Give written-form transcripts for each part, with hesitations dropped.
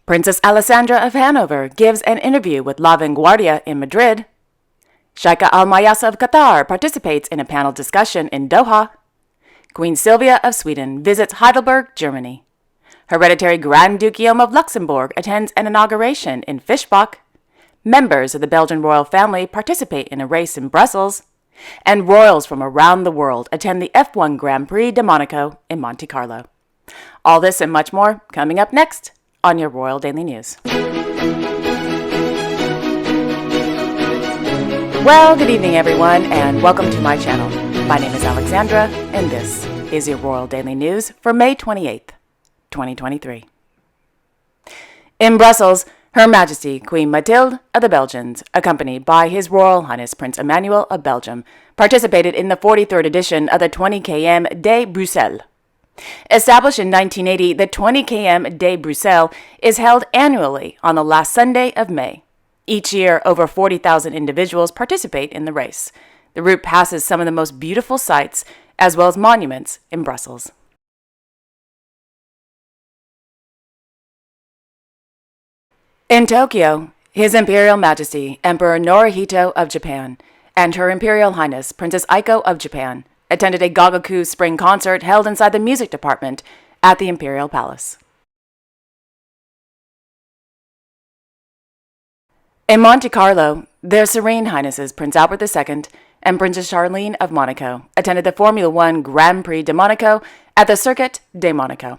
Princess Alessandra of Hanover gives an interview with La Vanguardia in Madrid. Sheikh Al-Mayasa of Qatar participates in a panel discussion in Doha. Queen Sylvia of Sweden visits Heidelberg, Germany. Hereditary Grand Duchium of Luxembourg attends an inauguration in Fischbach. Members of the Belgian royal family participate in a race in Brussels. And royals from around the world attend the F1 Grand Prix de Monaco in Monte Carlo. All this and much more coming up next on your Royal Daily News. Well, good evening, everyone, and welcome to my channel. My name is Alessandra, and this is your Royal Daily News for May 28th, 2023. In Brussels, Her Majesty Queen Mathilde of the Belgians, accompanied by His Royal Highness Prince Emmanuel of Belgium, participated in the 43rd edition of the 20 km de Bruxelles. Established in 1980, the 20 km de Bruxelles is held annually on the last Sunday of May. Each year, over 40,000 individuals participate in the race. The route passes some of the most beautiful sights, as well as monuments in Brussels. In Tokyo, His Imperial Majesty Emperor Naruhito of Japan and Her Imperial Highness Princess Aiko of Japan attended a Gagaku spring concert held inside the music department at the Imperial Palace. In Monte Carlo, Their Serene Highnesses Prince Albert II and Princess Charlene of Monaco attended the Formula One Grand Prix de Monaco at the Circuit de Monaco.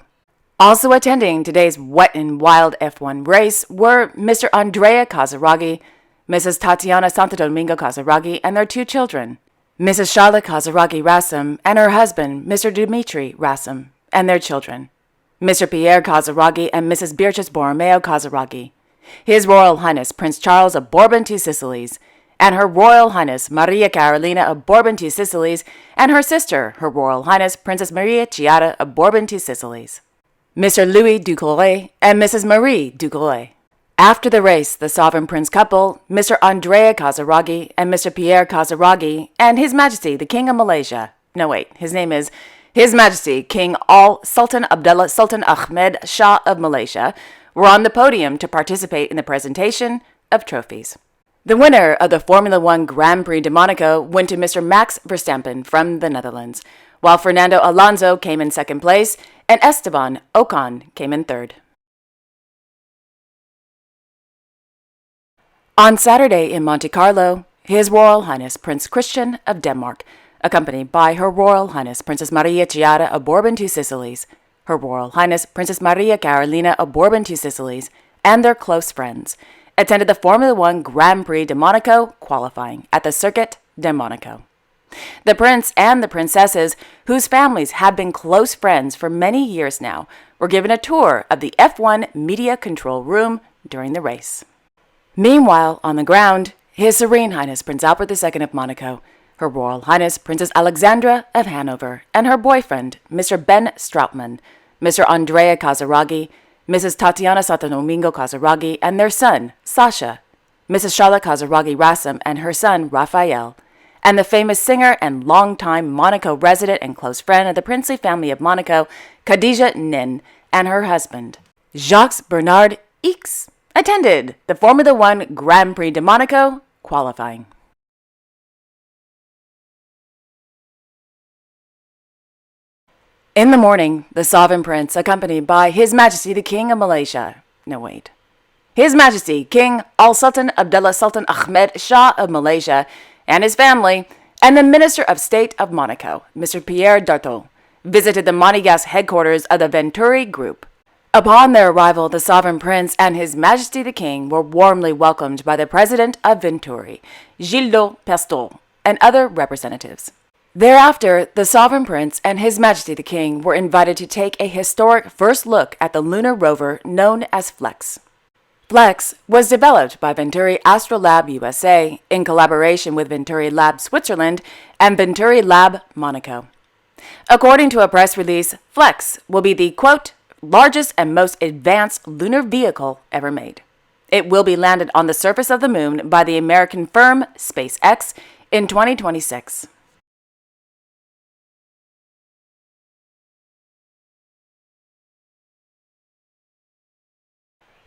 Also attending today's wet and wild F1 race were Mr. Andrea Casaraghi, Mrs. Tatiana Santo Domingo Casaraghi, and their two children, Mrs. Charlotte Casaraghi Rassam and her husband, Mr. Dimitri Rassam, and their children, Mr. Pierre Casaraghi and Mrs. Beatrice Borromeo Casaraghi, His Royal Highness Prince Charles of Bourbon-Two Sicilies, and Her Royal Highness Maria Carolina of Bourbon-Two Sicilies, and her sister, Her Royal Highness Princess Maria Chiara of Bourbon-Two Sicilies, Mr. Louis Ducal and Mrs. Marie Ducal. After the race, the Sovereign Prince couple, Mr. Andrea Casaraghi and Mr. Pierre Casaraghi, and His Majesty the King of Malaysia, his name is His Majesty King Sultan Abdullah Sultan Ahmed Shah of Malaysia, were on the podium to participate in the presentation of trophies. The winner of the Formula One Grand Prix de Monaco went to Mr. Max Verstappen from the Netherlands, while Fernando Alonso came in second place and Esteban Ocon came in third. On Saturday in Monte Carlo, His Royal Highness Prince Christian of Denmark, accompanied by Her Royal Highness Princess Maria Chiara of Bourbon-Two Sicilies, Her Royal Highness Princess Maria Carolina of Bourbon-Two Sicilies, and their close friends, attended the Formula One Grand Prix de Monaco qualifying at the Circuit de Monaco. The prince and the princesses, whose families have been close friends for many years now, were given a tour of the F1 media control room during the race. Meanwhile, on the ground, His Serene Highness Prince Albert II of Monaco, Her Royal Highness Princess Alexandra of Hanover, and her boyfriend, Mr. Ben Strautman, Mr. Andrea Casaraghi, Mrs. Tatiana Santo Domingo Casaraghi, and their son, Sasha, Mrs. Charlotte Casaraghi Rassam, and her son, Raphael, and the famous singer and longtime Monaco resident and close friend of the princely family of Monaco, Khadija Nin, and her husband, Jacques Bernard X, attended the Formula One Grand Prix de Monaco qualifying. In the morning, the Sovereign Prince, accompanied by His Majesty the King of Malaysia, His Majesty King Sultan Abdullah Sultan Ahmed Shah of Malaysia and his family, and the Minister of State of Monaco, Mr. Pierre Dartot, visited the Monegasque headquarters of the Venturi Group. Upon their arrival, the Sovereign Prince and His Majesty the King were warmly welcomed by the President of Venturi, Gildo Pastor, and other representatives. Thereafter, the Sovereign Prince and His Majesty the King were invited to take a historic first look at the lunar rover known as FLEX. FLEX was developed by Venturi Astrolab USA in collaboration with Venturi Lab Switzerland and Venturi Lab Monaco. According to a press release, FLEX will be the, quote, largest and most advanced lunar vehicle ever made. It will be landed on the surface of the moon by the American firm SpaceX in 2026.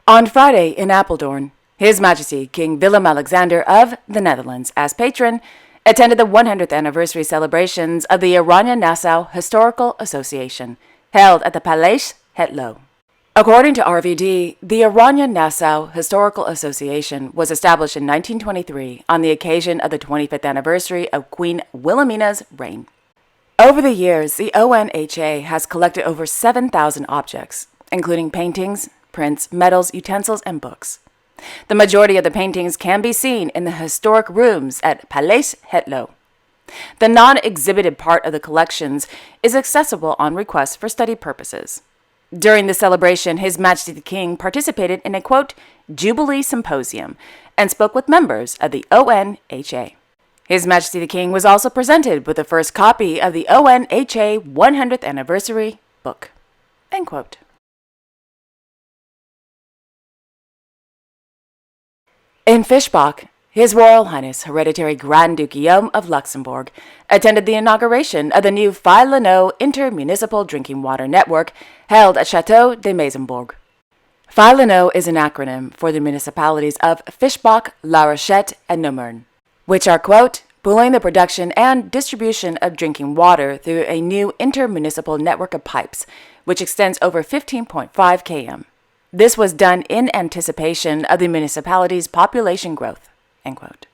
On Friday in Apeldoorn, His Majesty King Willem-Alexander of the Netherlands, as patron, attended the 100th anniversary celebrations of the Oranje-Nassau Historical Association, held at the Paleis Het Loo. According to RVD, the Oranje-Nassau Historical Association was established in 1923 on the occasion of the 25th anniversary of Queen Wilhelmina's reign. Over the years, the ONHA has collected over 7,000 objects, including paintings, prints, medals, utensils, and books. The majority of the paintings can be seen in the historic rooms at Paleis Het Loo. The non-exhibited part of the collections is accessible on request for study purposes. During the celebration, His Majesty the King participated in a, quote, Jubilee Symposium and spoke with members of the ONHA. His Majesty the King was also presented with the first copy of the ONHA 100th Anniversary book, end quote. In Fischbach, His Royal Highness Hereditary Grand Duke Guillaume of Luxembourg attended the inauguration of the new Fay-le-Nau Intermunicipal Drinking Water Network held at Chateau de Maisenbourg. Fay-le-Nau is an acronym for the municipalities of Fischbach, La Rochette, and Namur, which are, quote, pooling the production and distribution of drinking water through a new intermunicipal network of pipes, which extends over 15.5 km. This was done in anticipation of the municipality's population growth, end quote.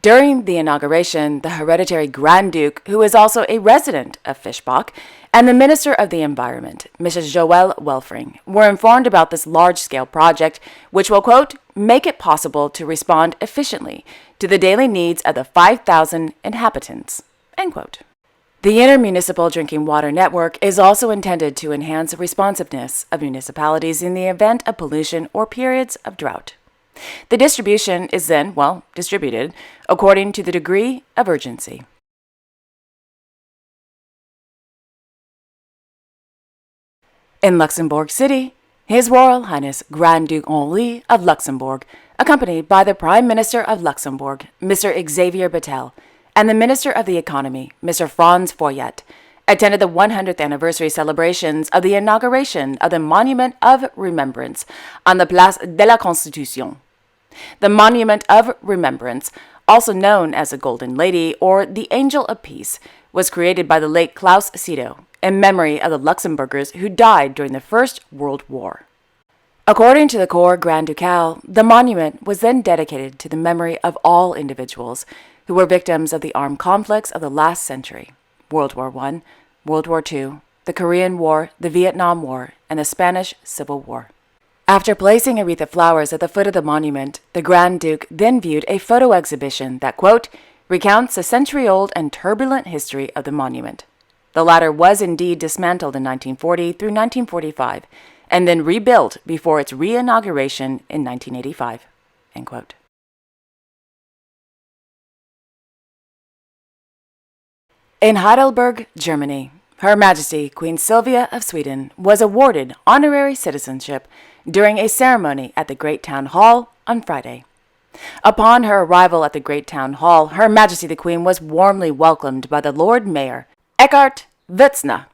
During the inauguration, the Hereditary Grand Duke, who is also a resident of Fischbach, and the Minister of the Environment, Mrs. Joëlle Welfring, were informed about this large-scale project, which will, quote, make it possible to respond efficiently to the daily needs of the 5,000 inhabitants, end quote. The Intermunicipal Drinking Water Network is also intended to enhance the responsiveness of municipalities in the event of pollution or periods of drought. The distribution is then, distributed according to the degree of urgency. In Luxembourg City, His Royal Highness Grand Duke Henri of Luxembourg, accompanied by the Prime Minister of Luxembourg, Mr. Xavier Bettel, and the Minister of the Economy, Mr. Franz Foyet, attended the 100th anniversary celebrations of the inauguration of the Monument of Remembrance on the Place de la Constitution. The Monument of Remembrance, also known as the Golden Lady or the Angel of Peace, was created by the late Klaus Sido in memory of the Luxembourgers who died during the First World War. According to the Corps Grand Ducal, the monument was then dedicated to the memory of all individuals who were victims of the armed conflicts of the last century, World War I, World War II, the Korean War, the Vietnam War, and the Spanish Civil War. After placing a wreath of flowers at the foot of the monument, the Grand Duke then viewed a photo exhibition that, quote, recounts the century-old and turbulent history of the monument. The latter was indeed dismantled in 1940 through 1945, and then rebuilt before its re-inauguration in 1985, end quote. In Heidelberg, Germany, Her Majesty Queen Sylvia of Sweden was awarded honorary citizenship during a ceremony at the Great Town Hall on Friday. Upon her arrival at the Great Town Hall, Her Majesty the Queen was warmly welcomed by the Lord Mayor, Eckhard Witzna.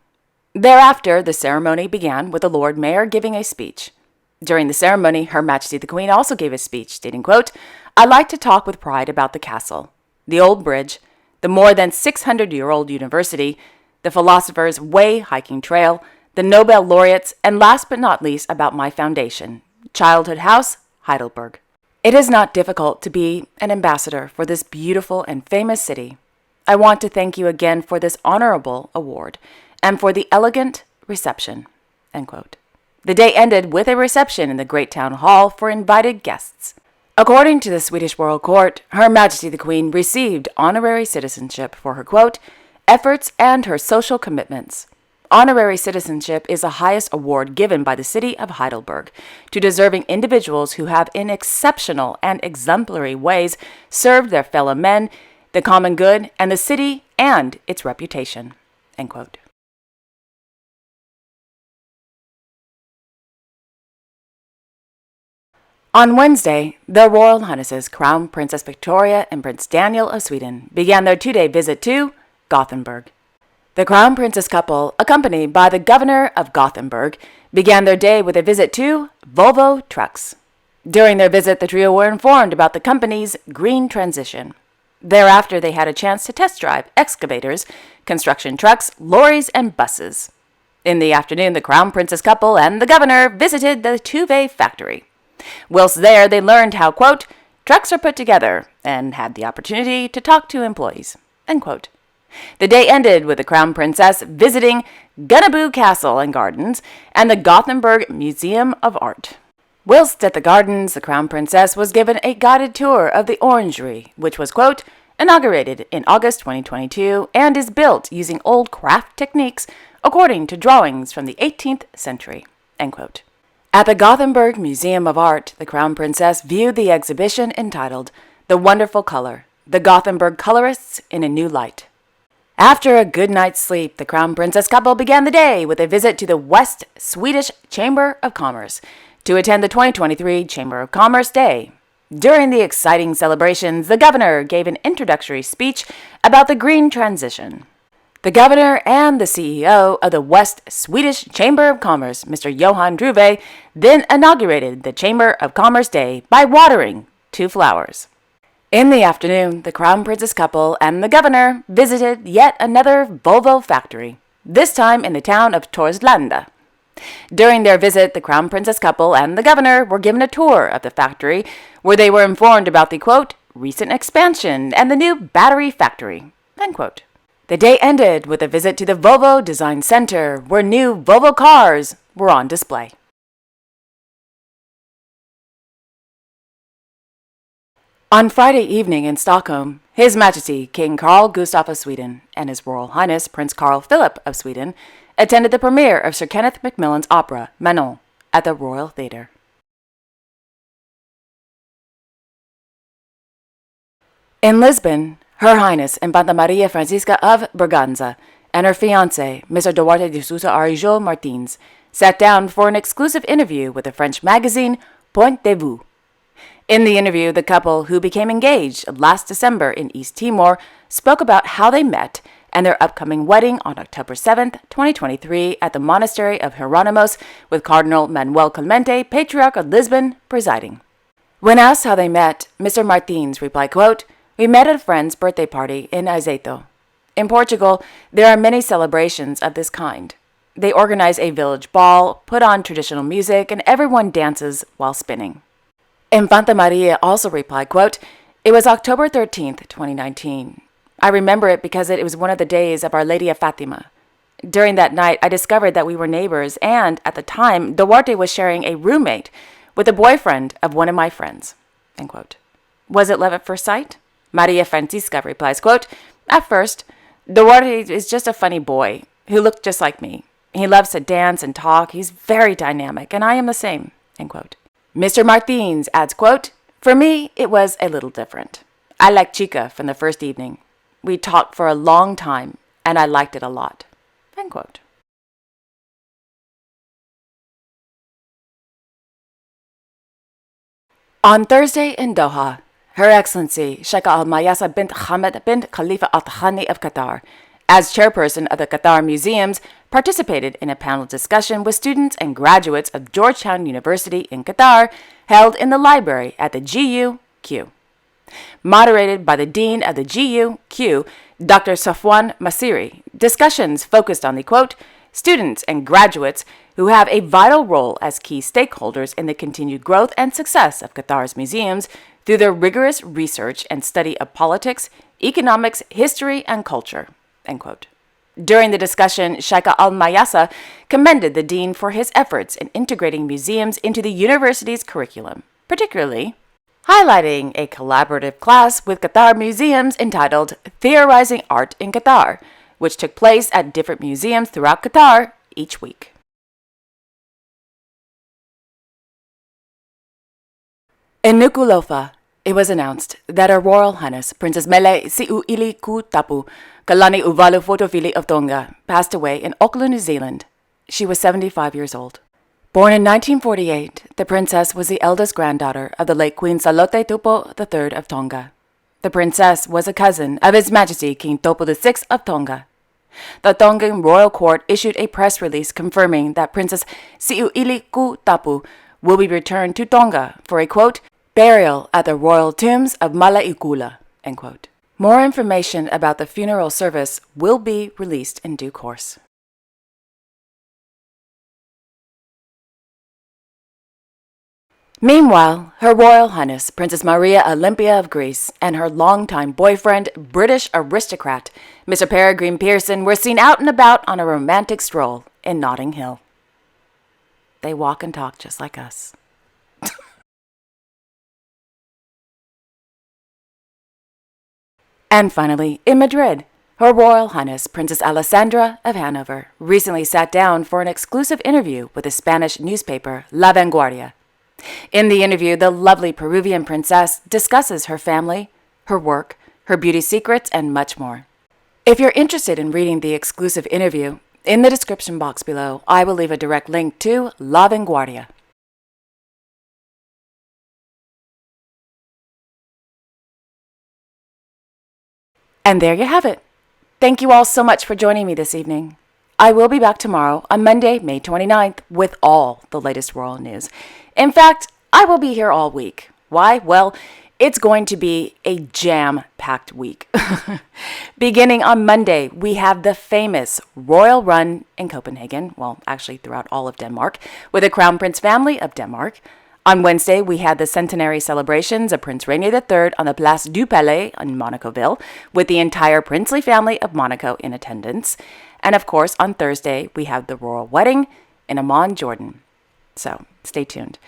Thereafter, the ceremony began with the Lord Mayor giving a speech. During the ceremony, Her Majesty the Queen also gave a speech stating, quote, I like to talk with pride about the castle, the old bridge, the more than 600-year-old university, the Philosopher's Way hiking trail, the Nobel laureates, and last but not least about my foundation, Childhood House, Heidelberg. It is not difficult to be an ambassador for this beautiful and famous city. I want to thank you again for this honorable award and for the elegant reception, end quote. The day ended with a reception in the Great Town Hall for invited guests. According to the Swedish Royal Court, Her Majesty the Queen received honorary citizenship for her, quote, efforts and her social commitments. Honorary citizenship is the highest award given by the city of Heidelberg to deserving individuals who have in exceptional and exemplary ways served their fellow men, the common good, and the city and its reputation, end quote. On Wednesday, the Royal Highnesses Crown Princess Victoria and Prince Daniel of Sweden began their two-day visit to Gothenburg. The Crown Princess couple, accompanied by the Governor of Gothenburg, began their day with a visit to Volvo Trucks, During their visit, the trio were informed about the company's green transition. Thereafter, they had a chance to test drive excavators, construction trucks, lorries, and buses. In the afternoon, the Crown Princess couple and the governor visited the Tuve factory. Whilst there, they learned how, quote, trucks are put together and had the opportunity to talk to employees, end quote. The day ended with the Crown Princess visiting Gunnaboo Castle and Gardens and the Gothenburg Museum of Art. Whilst at the gardens, the Crown Princess was given a guided tour of the orangery, which was, quote, inaugurated in August 2022 and is built using old craft techniques according to drawings from the 18th century, end quote. At the Gothenburg Museum of Art, the Crown Princess viewed the exhibition entitled The Wonderful Color, the Gothenburg Colorists in a New Light. After a good night's sleep, the Crown Princess couple began the day with a visit to the West Swedish Chamber of Commerce to attend the 2023 Chamber of Commerce Day. During the exciting celebrations, the governor gave an introductory speech about the green transition. The governor and the CEO of the West Swedish Chamber of Commerce, Mr. Johan Druve, then inaugurated the Chamber of Commerce Day by watering 2 flowers. In the afternoon, the Crown Princess couple and the governor visited yet another Volvo factory, this time in the town of Torslanda. During their visit, the Crown Princess couple and the governor were given a tour of the factory, where they were informed about the, quote, recent expansion and the new battery factory, end quote. The day ended with a visit to the Volvo Design Center, where new Volvo cars were on display. On Friday evening in Stockholm, His Majesty King Carl Gustaf of Sweden and His Royal Highness Prince Carl Philip of Sweden attended the premiere of Sir Kenneth Macmillan's opera, Manon, at the Royal Theatre. In Lisbon, Her Highness Infanta Maria Francisca of Braganza and her fiancé, Mr. Duarte de Sousa Arijo Martins, sat down for an exclusive interview with the French magazine Point de Vue. In the interview, the couple, who became engaged last December in East Timor, spoke about how they met and their upcoming wedding on October 7th, 2023, at the Monastery of Hieronymus, with Cardinal Manuel Clemente, Patriarch of Lisbon, presiding. When asked how they met, Mr. Martins replied, quote, we met at a friend's birthday party in Azeito. In Portugal, there are many celebrations of this kind. They organize a village ball, put on traditional music, and everyone dances while spinning. Infanta Maria also replied, quote, it was October 13th, 2019. I remember it because it was one of the days of Our Lady of Fatima. During that night, I discovered that we were neighbors, and at the time, Duarte was sharing a roommate with the boyfriend of one of my friends, end quote. Was it love at first sight? Maria Francisca replies, quote, at first, Duarte is just a funny boy who looked just like me. He loves to dance and talk. He's very dynamic, and I am the same, end quote. Mr. Martins adds, quote, for me, it was a little different. I liked Chica from the first evening. We talked for a long time, and I liked it a lot, end quote. On Thursday in Doha, Her Excellency Sheikha Al Mayasa bint Hamad bint Khalifa Al Thani of Qatar, as chairperson of the Qatar Museums, participated in a panel discussion with students and graduates of Georgetown University in Qatar, held in the library at the GUQ. Moderated by the Dean of the GUQ, Dr. Safwan Masiri, discussions focused on the, quote, students and graduates who have a vital role as key stakeholders in the continued growth and success of Qatar's museums through their rigorous research and study of politics, economics, history, and culture, end quote. During the discussion, Sheikha Al Mayasa commended the dean for his efforts in integrating museums into the university's curriculum, particularly highlighting a collaborative class with Qatar museums entitled Theorizing Art in Qatar, which took place at different museums throughout Qatar each week. In Nuku'alofa, it was announced that Her Royal Highness Princess Mele Si'uili Ku Tapu Kalani Uvalu Fotofili of Tonga passed away in Auckland, New Zealand. She was 75 years old. Born in 1948, the princess was the eldest granddaughter of the late Queen Salote Tupo III of Tonga. The princess was a cousin of His Majesty King Topo VI of Tonga. The Tongan royal court issued a press release confirming that Princess Si'uili Ku Tapu will be returned to Tonga for a, quote, burial at the royal tombs of Malaikula, end quote. More information about the funeral service will be released in due course. Meanwhile, Her Royal Highness Princess Maria Olympia of Greece and her longtime boyfriend, British aristocrat Mr. Peregrine Pearson, were seen out and about on a romantic stroll in Notting Hill. They walk and talk just like us. And finally, in Madrid, Her Royal Highness Princess Alessandra of Hanover recently sat down for an exclusive interview with the Spanish newspaper La Vanguardia. In the interview, the lovely Peruvian princess discusses her family, her work, her beauty secrets, and much more. If you're interested in reading the exclusive interview, in the description box below, I will leave a direct link to La Vanguardia. And there you have it. Thank you all so much for joining me this evening. I will be back tomorrow on Monday, May 29th, with all the latest royal news. In fact, I will be here all week. Why? Well, it's going to be a jam-packed week. Beginning on Monday, we have the famous Royal Run in Copenhagen, well, actually throughout all of Denmark, with the Crown Prince family of Denmark. On Wednesday, we had the centenary celebrations of Prince Rainier III on the Place du Palais in Monacoville, with the entire princely family of Monaco in attendance. And of course, on Thursday, we have the royal wedding in Amman, Jordan. So stay tuned.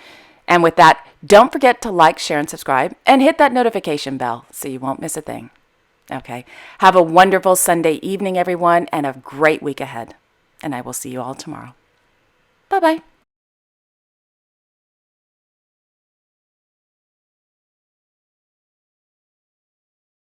And with that, don't forget to like, share, and subscribe, and hit that notification bell so you won't miss a thing. Okay, have a wonderful Sunday evening, everyone, and a great week ahead. And I will see you all tomorrow. Bye-bye.